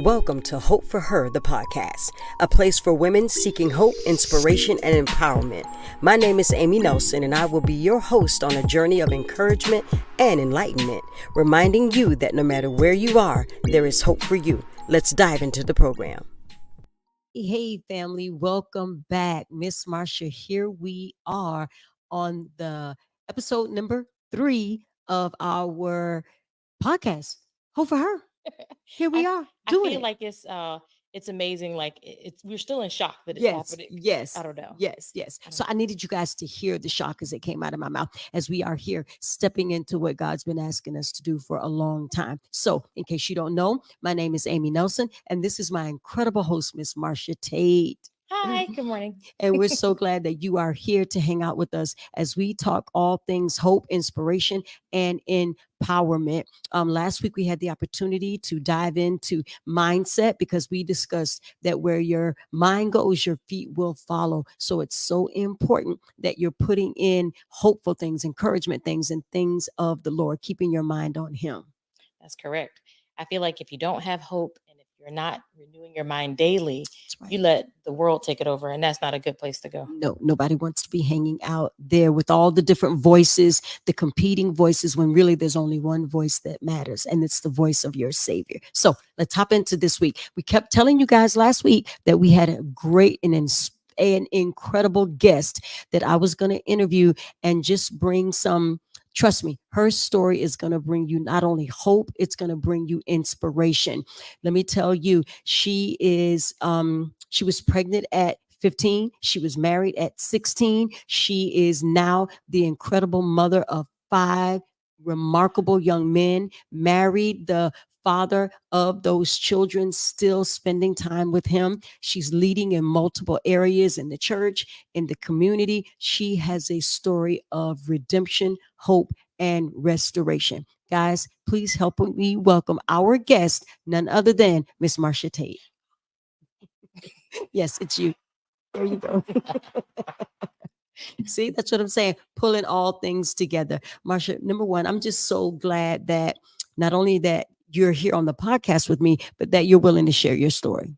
Welcome to Hope for Her, the podcast, a place for women seeking hope, inspiration, and empowerment. My name is Amy Nelson, and I will be your host on a journey of encouragement and enlightenment, reminding you that no matter where you are, there is hope for you. Let's dive into the program. Hey, family, welcome back. Miss Marsha, here we are on the episode number 3 of our podcast, Hope for Her. Here we are doing I feel it. like it's amazing. Like we're still in shock that it's Yes, happening. yes, I don't know. yes. I So don't I needed you guys to hear the shock as it came out of my mouth as we are here stepping into what God's been asking us to do for a long time. So, in case you don't know, my name is Amy Nelson, and this is my incredible host, Miss Marsha Tate. Hi, good morning. And we're so glad that you are here to hang out with us as we talk all things hope, inspiration, and empowerment. Last week, we had the opportunity to dive into mindset because we discussed that where your mind goes, your feet will follow. So it's so important that you're putting in hopeful things, encouragement things, and things of the Lord, keeping your mind on Him. That's correct. I feel like if you don't have hope and if you're not renewing your mind daily, That's you right. let the world take it over, and that's not a good place to go. No, nobody wants to be hanging out there with all the different voices, the competing voices, when really there's only one voice that matters, and it's the voice of your Savior. So let's hop into this week. We kept telling you guys last week that we had a great and an incredible guest that I was going to interview and just bring some. Trust me, her story is going to bring you not only hope, it's going to bring you inspiration. Let me tell you, she was pregnant at 15. She was married at 16. She is now the incredible mother of 5 remarkable young men, married the father of those children, still spending time with him. She's leading in multiple areas in the church, in the community. She has a story of redemption, hope, and restoration. Guys, please help me welcome our guest, none other than Miss Marsha Tate. Yes, it's you. There you go. See, that's what I'm saying. Pulling all things together. Marsha, number one, I'm just so glad that not only that you're here on the podcast with me, but that you're willing to share your story.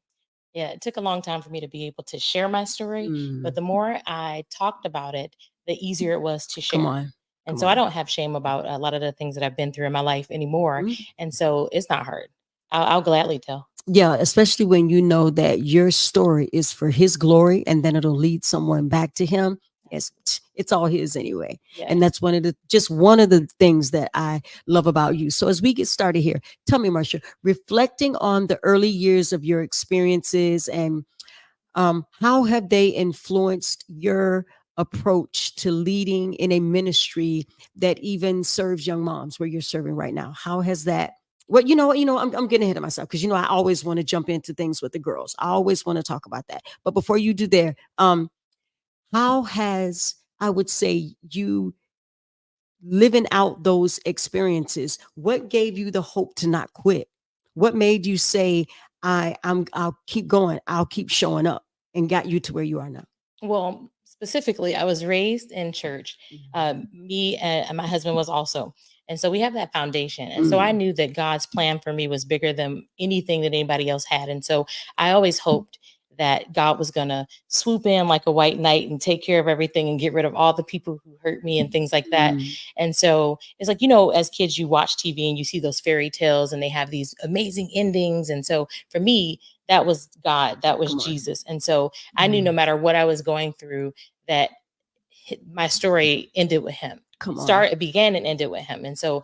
Yeah, it took a long time for me to be able to share my story, but Mm, the more I talked about it, the easier it was to come share. on. And Come so I on. don't have shame about a lot of the things that I've been through in my life anymore. Mm. And so it's not hard. I'll gladly tell. Yeah, especially when you know that your story is for his glory and then it'll lead someone back to him. Yes, it's all his anyway. And Yes. that's one of the things that I love about you. So as we get started here, tell me, Marsha, reflecting on the early years of your experiences and how have they influenced your approach to leading in a ministry that even serves young moms where you're serving right now? How has that? Well, I'm getting ahead of myself because I always want to jump into things with the girls. I always want to talk about that. But before you do there, how has I would say you living out those experiences? What gave you the hope to not quit? What made you say, I'll keep going, I'll keep showing up, and got you to where you are now? Well, specifically, I was raised in church. Me and my husband was also. And so we have that foundation. And so I Mm. knew that God's plan for me was bigger than anything that anybody else had. And so I always hoped that God was going to swoop in like a white knight and take care of everything and get rid of all the people who hurt me and things like that. Mm. And so it's like, as kids, you watch TV and you see those fairy tales and they have these amazing endings. And so for me, that was God, that was Come on. Jesus. And so I knew no matter what I was going through, that my story ended with him. Come on. It began and ended with him. And so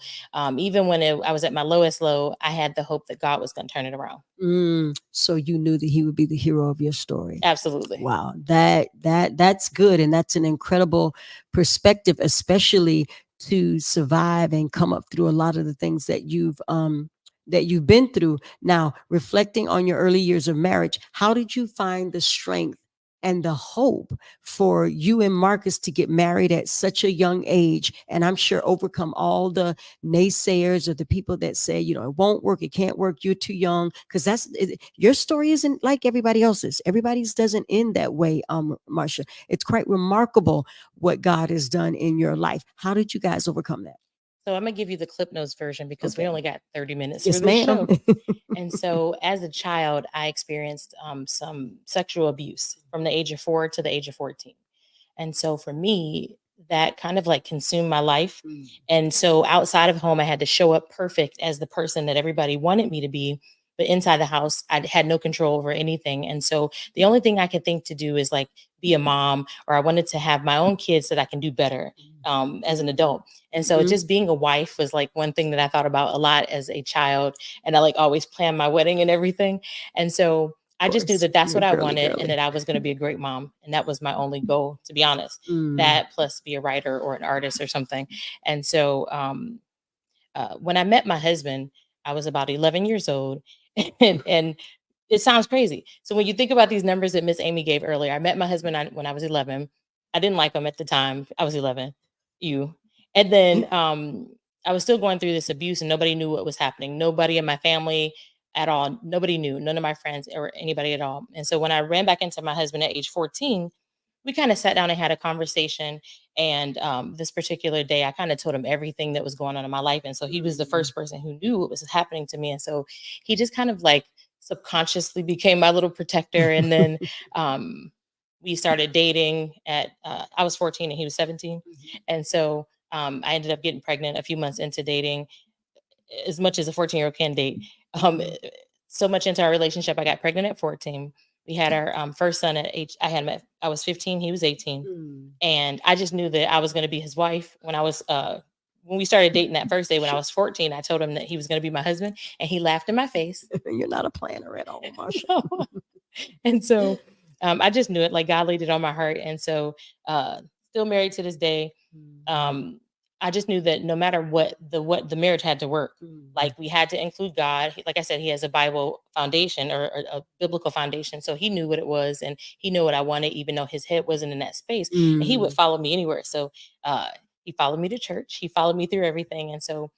even when I was at my lowest low, I had the hope that God was going to turn it around. So you knew that he would be the hero of your story. Absolutely. Wow, that's good, and that's an incredible perspective, especially to survive and come up through a lot of the things that you've been through. Now, reflecting on your early years of marriage, how did you find the strength and the hope for you and Marcus to get married at such a young age? And I'm sure overcome all the naysayers or the people that say, it won't work, it can't work, you're too young. Because your story isn't like everybody else's. Everybody's doesn't end that way, Marsha. It's quite remarkable what God has done in your life. How did you guys overcome that? So I'm gonna give you the Clip Notes version because we Okay. only got 30 minutes for Yes, this ma'am. show. And so, as a child, I experienced some sexual abuse from the age of 4 to the age of 14. And so, for me, that kind of like consumed my life. Mm. And so, outside of home, I had to show up perfect as the person that everybody wanted me to be. But inside the house, I had no control over anything. And so, the only thing I could think to do is like be a mom, or I wanted to have my own kids so that I can do better as an adult. And so Mhm. just being a wife was like one thing that I thought about a lot as a child. And I like always planned my wedding and everything. And so I just knew Course, that that's you're what I girly, wanted and girly. that I was going to be a great mom. And that was my only goal, to be honest. Mm. That plus be a writer or an artist or something. And so when I met my husband, I was about 11 years old. And it sounds crazy. So when you think about these numbers that Miss Amy gave earlier, I met my husband when I was 11. I didn't like him at the time. I was 11. You. And then I was still going through this abuse and nobody knew what was happening. Nobody in my family at all. Nobody knew. None of my friends or anybody at all. And so when I ran back into my husband at age 14, we kind of sat down and had a conversation. And this particular day, I kind of told him everything that was going on in my life. And so he was the Mm. first person who knew what was happening to me. And so he just kind of like subconsciously became my little protector. And then we started dating at, I was 14 and he was 17. Mhm. And so I ended up getting pregnant a few months into dating, as much as a 14-year-old can date. Um, Mhm. so much into our relationship, I got pregnant at 14. We had our first son at age, I was 15, he was 18. Mm. And I just knew that I was going to be his wife when we started dating that first day when I Sure. was 14. I told him that he was going to be my husband and he laughed in my face. You're not a planner at all, Marsha. No. And so I just knew it, like God laid it on my heart. And so still married to this day. Mhm. um I just knew that no matter what the marriage had to work. Mhm. Like we had to include God. Like I said, he has a Bible foundation or a biblical foundation, so he knew what it was and he knew what I wanted, even though his head wasn't in that space. And he would Mm. follow me anywhere. So he followed me to church. He followed me through everything. And so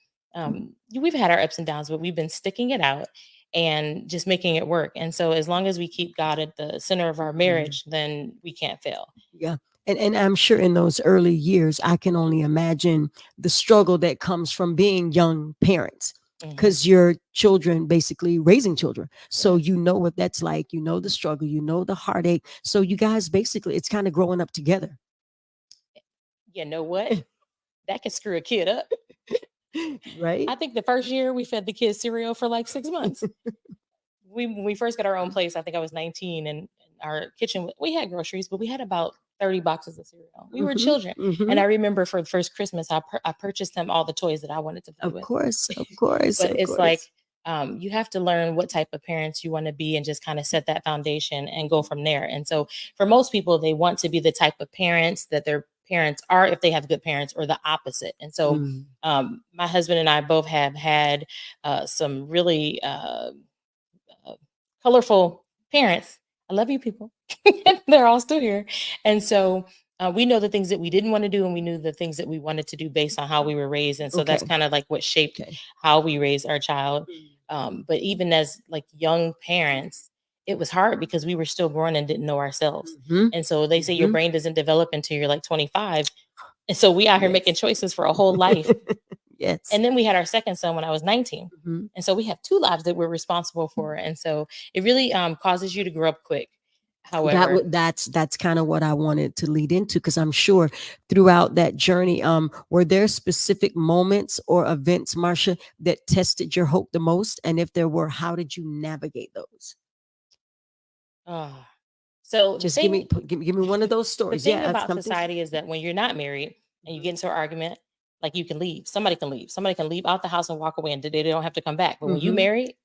we've had our ups and downs, but we've been sticking it out and just making it work. And so as long as we keep God at the center of our Mhm. marriage, then we can't fail. Yeah. And I'm sure in those early years, I can only imagine the struggle that comes from being young parents Hmm. because your children basically raising children. So Yes. you know what that's like. You know the struggle, you know the heartache. So you guys basically, it's kind of growing up together. You know what? That can screw a kid up. Right? I think the first year we fed the kids cereal for like 6 months. When we first got our own place, I think I was 19, and our kitchen we had groceries, but we had about 30 boxes of cereal. We were Hmm. children, and Hmm. I remember for the first Christmas, I purchased them all the toys that I wanted to play Of with. course, of course, But of it's like course. you have to learn what type of parents you want to be and just kind of set that foundation and go from there. And so for most people, they want to be the type of parents that their parents are if they have good parents, or the opposite. And so Mm. my husband and I both have had some really uh, colorful parents. I love you, people. They're all still here. And so we know the things that we didn't want to do, and we knew the things that we wanted to do based on how we were raised. And so that's Okay. kind of like what shaped Okay. how we raised our child. Mm. But even as like young parents, it was hard because we were still growing and didn't know ourselves. Mhm. And so they say your Mhm. brain doesn't develop until you're like 25. And so we out here making Yes. choices for a whole life. Yes. And then we had our second son when I was 19. Mhm. And so we have two lives that we're responsible for. And so it really causes you to grow up quick. However, That's kind of what I wanted to lead into because I'm sure throughout that journey, were there specific moments or events, Marsha, that tested your hope the most? And if there were, how did you navigate those? uh, so Just give me one of those the stories. thing Yeah, that's about something. society is that when you're not married and you Mhm. get into an argument, like you can leave. Somebody can leave. Somebody can leave out the house and walk away, and they don't have to come back. But when you Mhm. marry,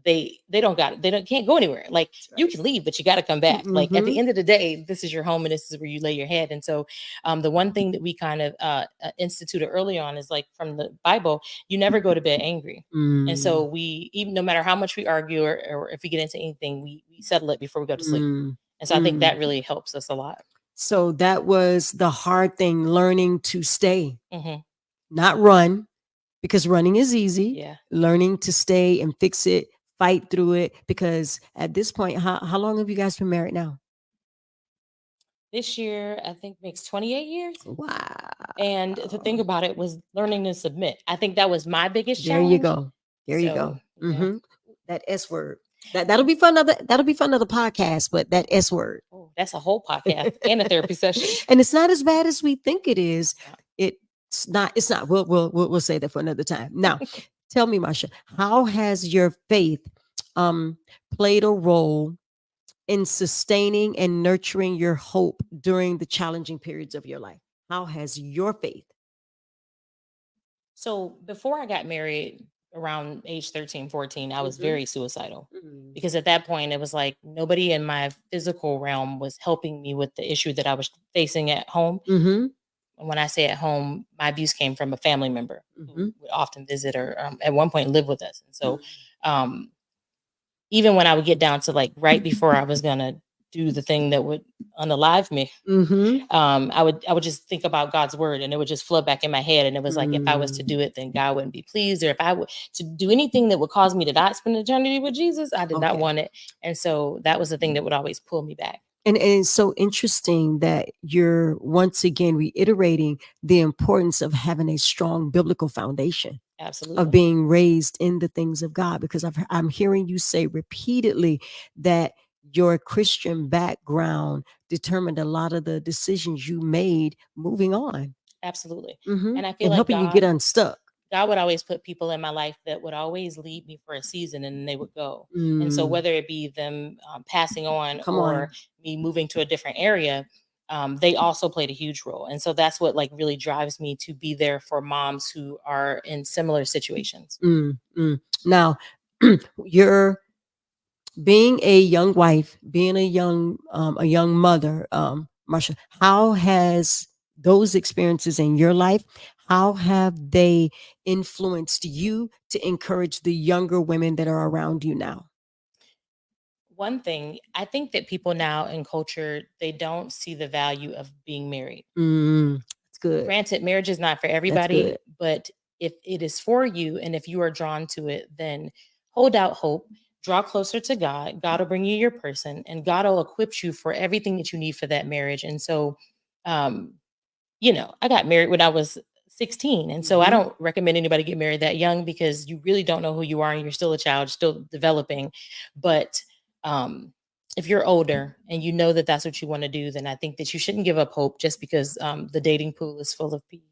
they don't got it. They don't can't go anywhere. Like That's you right. can leave, but you got to come back. Like at the Mhm. end of the day, this is your home and this is where you lay your head. And so, the one thing that we kind of instituted early on is like from the Bible, you never go to bed angry. And so Mm. we, even no matter how much we argue or if we get into anything, we settle it before we go to sleep. Mm. And so I think Mm. that really helps us a lot. So that was the hard thing, learning to stay, Hmm. not run, because running is easy. Yeah. Learning to stay and fix it, fight through it. Because at this point, how long have you guys been married now? This year, I think makes 28 years. Wow. And the thing about it was learning to submit. I think that was my biggest There you challenge. go. There you go. So, yeah. That S word. That'll be fun. That'll be fun. Another podcast. But that S word. Oh, that's a whole podcast and a therapy session. And it's not as bad as we think it is. Yeah. It's not. It's not. We'll say that for another time. Now, tell me, Marsha, how has your faith played a role in sustaining and nurturing your hope during the challenging periods of your life? How has your faith? So before I got married around age 13, 14, I was very suicidal because at that point it was like nobody in my physical realm was helping me with the issue that I was facing at home. And when I say at home, my abuse came from a family member who would often visit or at one point live with us. And so even when I would get down to like right before I was going to do the thing that would unalive me, I would just think about God's word and it would just flood back in my head. And it was like, if I was to do it, then God wouldn't be pleased. Or if I were to do anything that would cause me to not spend eternity with Jesus, I did not want it. And so that was the thing that would always pull me back. And it's so interesting that you're once again reiterating the importance of having a strong biblical foundation. Absolutely. Of being raised in the things of God, because I'm hearing you say repeatedly that your Christian background determined a lot of the decisions you made moving on. Absolutely. And I feel and like helping you get unstuck. God would always put people in my life that would always lead me for a season and then they would go. And so whether it be them passing on or me moving to a different area, they also played a huge role. And so that's what like really drives me to be there for moms who are in similar situations. Now, you're being a young wife, being a young mother, Marsha, how has those experiences in your life, how have they influenced you to encourage the younger women that are around you now? One thing, I think that people now in culture, they don't see the value of being married. That's good. Granted, marriage is not for everybody, but if it is for you and if you are drawn to it, then hold out hope, draw closer to God. God will bring you your person and God will equip you for everything that you need for that marriage. And so, I got married when I was 16. And so I don't recommend anybody get married that young because you really don't know who you are and you're still a child, still developing. But if you're older and you know that that's what you want to do, then I think that you shouldn't give up hope just because the dating pool is full of people.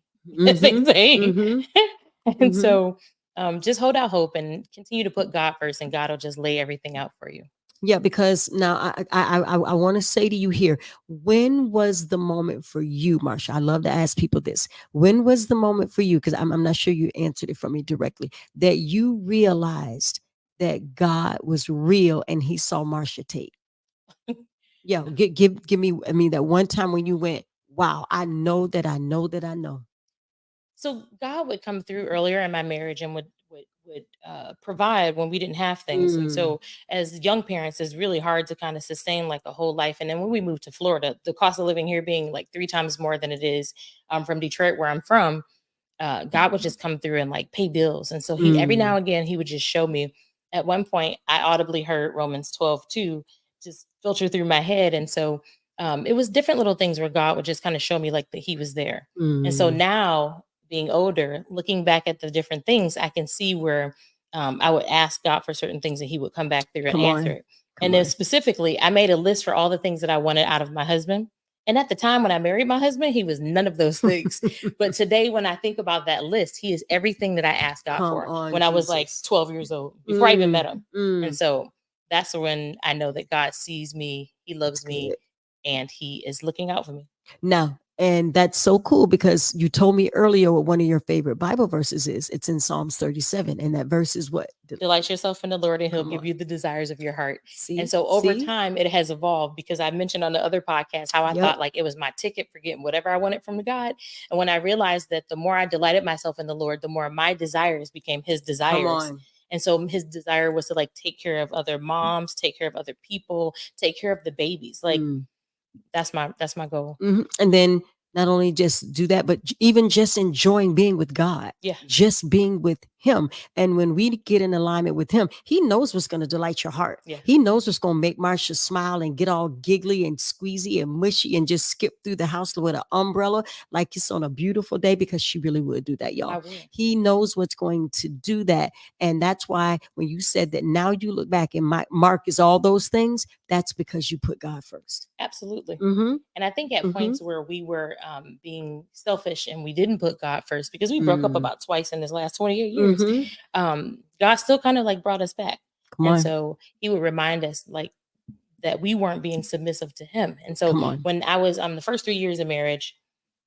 And so just hold out hope and continue to put God first and God will just lay everything out for you. Yeah, because now I want to say to you here, when was the moment for you, Marsha? I love to ask people this. When was the moment for you? Because I'm not sure you answered it for me directly, that you realized that God was real and he saw Marsha Tate. Yeah, give me, that one time when you went, wow, I know that I know that I know. So God would come through earlier in my marriage and would provide when we didn't have things. And so as young parents, it's really hard to kind of sustain like a whole life. And then when we moved to Florida, the cost of living here being like 3 times more than it is from Detroit, where I'm from, God would just come through and like pay bills. And so he every now and again, he would just show me. At one point, I audibly heard Romans 12:2 just filter through my head. And so it was different little things where God would just kind of show me like that he was there. And so now being older, looking back at the different things, I can see where I would ask God for certain things and he would come back through and answer it. And then specifically, I made a list for all the things that I wanted out of my husband. And at the time when I married my husband, he was none of those things. But today, when I think about that list, he is everything that I asked God for when I was like 12 years old, before I even met him. And so that's when I know that God sees me, he loves me, and he is looking out for me. Now, and that's so cool because you told me earlier what one of your favorite Bible verses is. It's in Psalms 37. And that verse is what? Delight yourself in the Lord and he'll give you the desires of your heart. And so over time, it has evolved because I mentioned on the other podcast how I thought like it was my ticket for getting whatever I wanted from God. And when I realized that the more I delighted myself in the Lord, the more my desires became his desires. And so his desire was to like take care of other moms, take care of other people, take care of the babies. Like that's my goal. And then not only just do that, but even just enjoying being with God, Yeah. just being with Him. And when we get in alignment with Him, He knows what's going to delight your heart. Yeah. He knows what's going to make Marsha smile and get all giggly and squeezy and mushy and just skip through the house with an umbrella like it's on a beautiful day, because she really would do that, I y'all. will. He knows what's going to do that. And that's why when you said that now you look back and Mark is all those things, that's because you put God first. Absolutely. Mm-hmm. And I think at Mhm. points where we were being selfish and we didn't put God first, because we broke up about twice in this last 28 years, God still kind of like brought us back. Come And on. so he would remind us like that we weren't being submissive to him. And so Come on. when I was the first 3 years of marriage,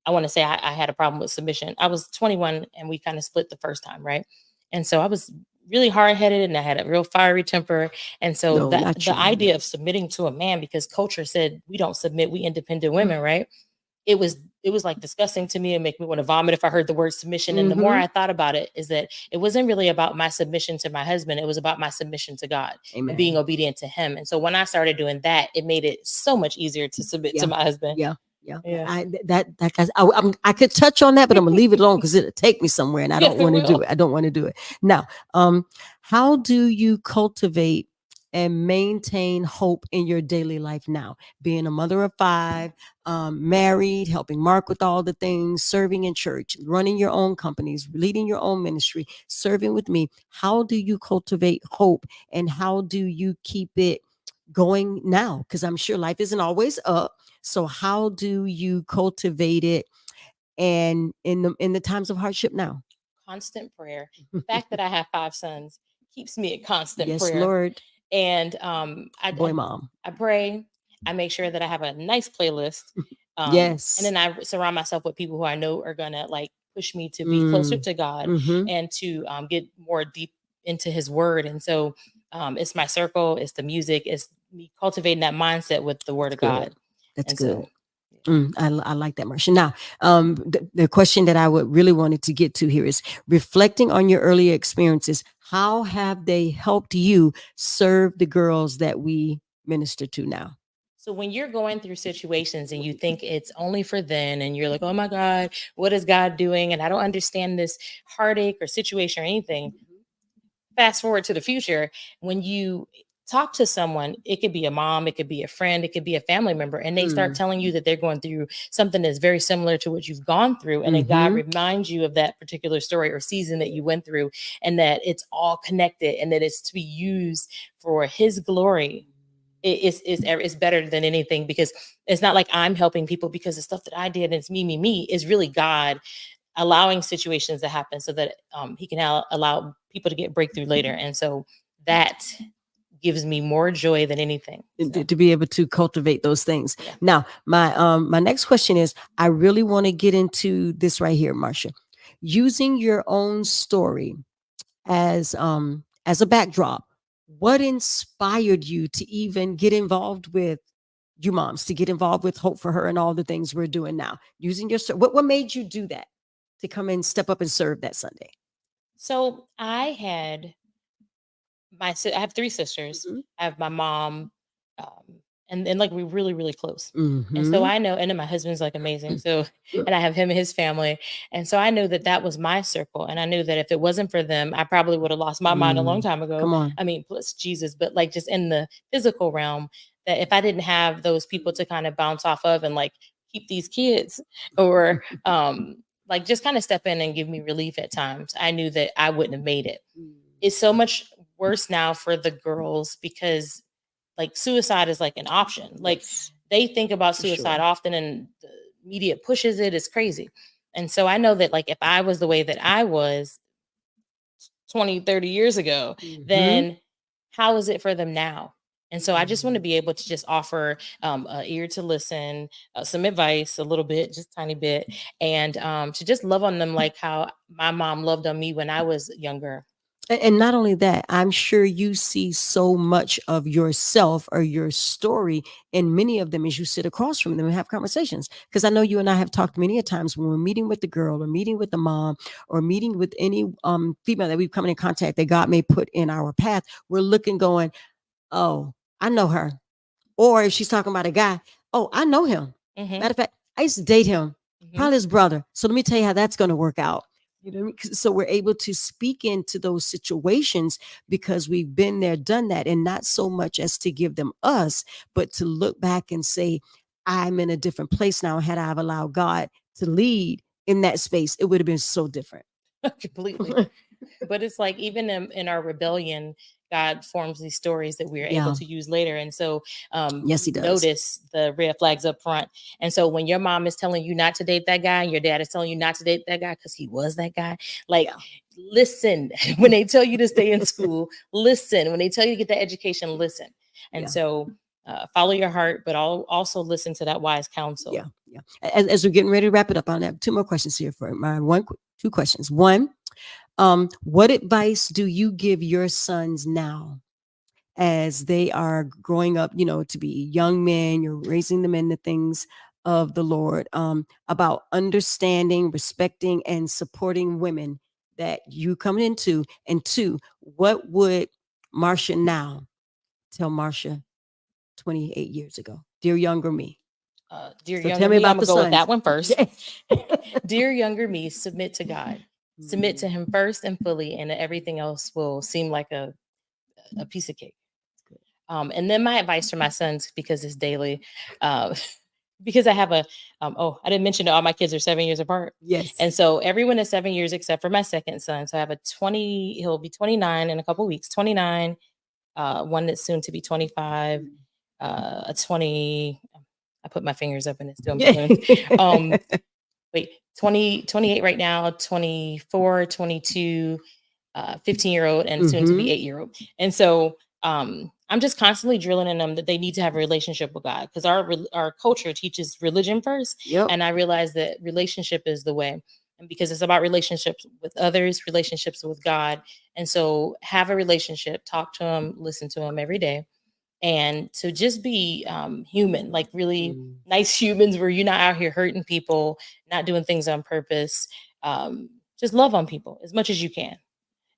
I want to say I had a problem with submission. I was 21 and we kind of split the first time, right? And so I was really hard headed and I had a real fiery temper. And so No, not the you. idea of submitting to a man, because culture said we don't submit, we independent women, right? It was like disgusting to me and make me want to vomit if I heard the word submission. And the more I thought about it, is that it wasn't really about my submission to my husband. It was about my submission to God. Amen. And being obedient to him. And so when I started doing that, it made it so much easier to submit to my husband. Yeah. Yeah. Yeah. I could touch on that, but I'm gonna leave it alone because it'll take me somewhere, and I Yes, don't it want to do will. it. I don't want to do it. Now, how do you cultivate and maintain hope in your daily life now? Being a mother of 5, married, helping Mark with all the things, serving in church, running your own companies, leading your own ministry, serving with me. How do you cultivate hope, and how do you keep it going now? Because I'm sure life isn't always up. So how do you cultivate it, and in the times of hardship now? Constant prayer. The fact that I have 5 sons keeps me in constant Yes, prayer. Lord. And Boy, mom. I pray. I make sure that I have a nice playlist. Yes. And then I surround myself with people who I know are gonna like push me to be closer to God and to get more deep into His Word. And so it's my circle, it's the music, it's me cultivating that mindset with the Word of God. That's And good. so I like that, Marsha. Now, the question that I would really wanted to get to here is reflecting on your earlier experiences. How have they helped you serve the girls that we minister to now? So when you're going through situations and you think it's only for then, and you're like, oh my God, what is God doing? And I don't understand this heartache or situation or anything. Fast forward to the future, when you talk to someone, it could be a mom, it could be a friend, it could be a family member, and they start telling you that they're going through something that's very similar to what you've gone through. And then God reminds you of that particular story or season that you went through, and that it's all connected and that it's to be used for His glory. It's better than anything, because it's not like I'm helping people because the stuff that I did and it's me. It's really God allowing situations to happen so that He can allow people to get breakthrough later. And so that gives me more joy than anything. So. To be able to cultivate those things. Yeah. Now, my next question is, I really want to get into this right here, Marsha. Using your own story as a backdrop, what inspired you to even get involved with you moms, to get involved with Hope for Her and all the things we're doing now? Using your what made you do that, to come and step up and serve that Sunday? So I had I have 3 sisters. I have my mom, and like we're really, really close. And so I know, and then my husband's like amazing. So, and I have him and his family. And so I know that that was my circle. And I knew that if it wasn't for them, I probably would have lost my mind a long time ago. Come on. I mean, plus Jesus, but like just in the physical realm, that if I didn't have those people to kind of bounce off of and like keep these kids, or like just kind of step in and give me relief at times, I knew that I wouldn't have made it. It's so much worse now for the girls, because like suicide is like an option. Like they think about suicide often, and the media pushes it. It's crazy. And so I know that like if I was the way that I was 20, 30 years ago, then how is it for them now? And so I just want to be able to just offer an ear to listen, some advice, a little bit, just tiny bit, and to just love on them like how my mom loved on me when I was younger. And not only that, I'm sure you see so much of yourself or your story in many of them as you sit across from them and have conversations. Because I know you and I have talked many a times when we're meeting with the girl or meeting with the mom or meeting with any female that we've come in contact that God may put in our path. We're looking, going, oh, I know her. Or if she's talking about a guy, oh, I know him. Matter of fact, I used to date him. Mhm. probably his brother. So let me tell you how that's going to work out. You know what I mean? So we're able to speak into those situations because we've been there, done that, and not so much as to give them us, but to look back and say, I'm in a different place now. Had I allowed God to lead in that space, it would have been so different. Completely. But it's like even in our rebellion, God forms these stories that we are able Yeah. to use later. And so Yes, he we does. notice the red flags up front. And so when your mom is telling you not to date that guy, and your dad is telling you not to date that guy because he was that guy, like, Yeah. listen. When they tell you to stay in school, listen. When they tell you to get that education, listen. And Yeah. so follow your heart, but also listen to that wise Yeah. counsel. Yeah. As we're getting ready to wrap it up, I have two more questions here for my two questions. One, what advice do you give your sons now as they are growing up, to be young men? You're raising them in the things of the Lord, about understanding, respecting, and supporting women that you come into. And two, what would Marsha now tell Marsha 28 years ago? Dear younger me. Dear So tell younger me me, I'm about gonna the go with sons. that one first. Okay. Dear younger me, submit to God. Submit to Mm, him first and fully, and everything else will seem like a piece of cake. good. And then my advice for my sons, because it's daily, uh, because I have I didn't mention that all my kids are 7 years apart. Yes. And so everyone is 7 years except for my second son. So I have he'll be 29 in a couple weeks, 29, one that's soon to be 25, a 20, I put my fingers up and it's doing Yeah. balloons. Um, wait, 20, 28 right now, 24, 22, 15-year-old and soon to be Hmm. 8-year-old. And so I'm just constantly drilling in them that they need to have a relationship with God, because our culture teaches religion first. Yep. And I realize that relationship is the way. And because it's about relationships with others, relationships with God. And so have a relationship, talk to him, listen to him every day, and to just be human, like really Mm. nice humans where you're not out here hurting people, not doing things on purpose. Just love on people as much as you can,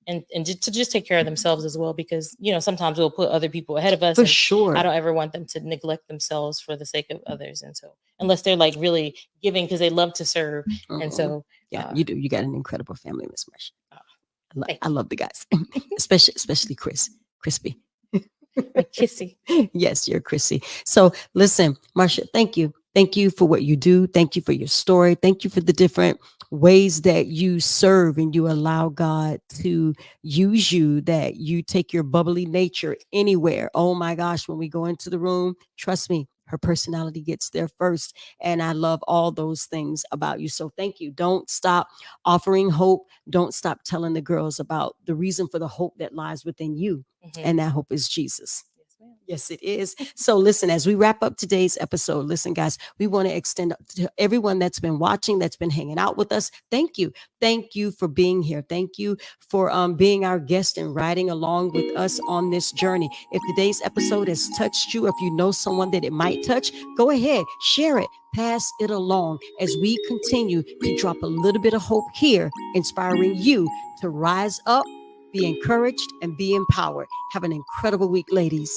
and to just take care of themselves as well, because sometimes we'll put other people ahead of us, For and I sure. don't ever want them to neglect themselves for the sake of others. And so unless they're like really giving because they love to serve. And Mhm. so Yeah, uh, you do. You got an incredible family, Miss Marsha. uh I thank you, love the guys, especially Chris, Crispy. my kissy. Yes, you're Chrissy. So listen, Marsha, thank you. Thank you for what you do. Thank you for your story. Thank you for the different ways that you serve and you allow God to use you, that you take your bubbly nature anywhere. Oh my gosh, when we go into the room, trust me, her personality gets there first. And I love all those things about you. So thank you. Don't stop offering hope. Don't stop telling the girls about the reason for the hope that lies within you. Hmm. And that hope is Jesus. Yes, ma'am. Yes, it is. So, listen, as we wrap up today's episode, listen, guys, we want to extend to everyone that's been watching, that's been hanging out with us. Thank you. Thank you for being here. Thank you for being our guest and riding along with us on this journey. If today's episode has touched you, if you know someone that it might touch, go ahead, share it, pass it along as we continue to drop a little bit of hope here, inspiring you to rise up, be encouraged, and be empowered. Have an incredible week, ladies.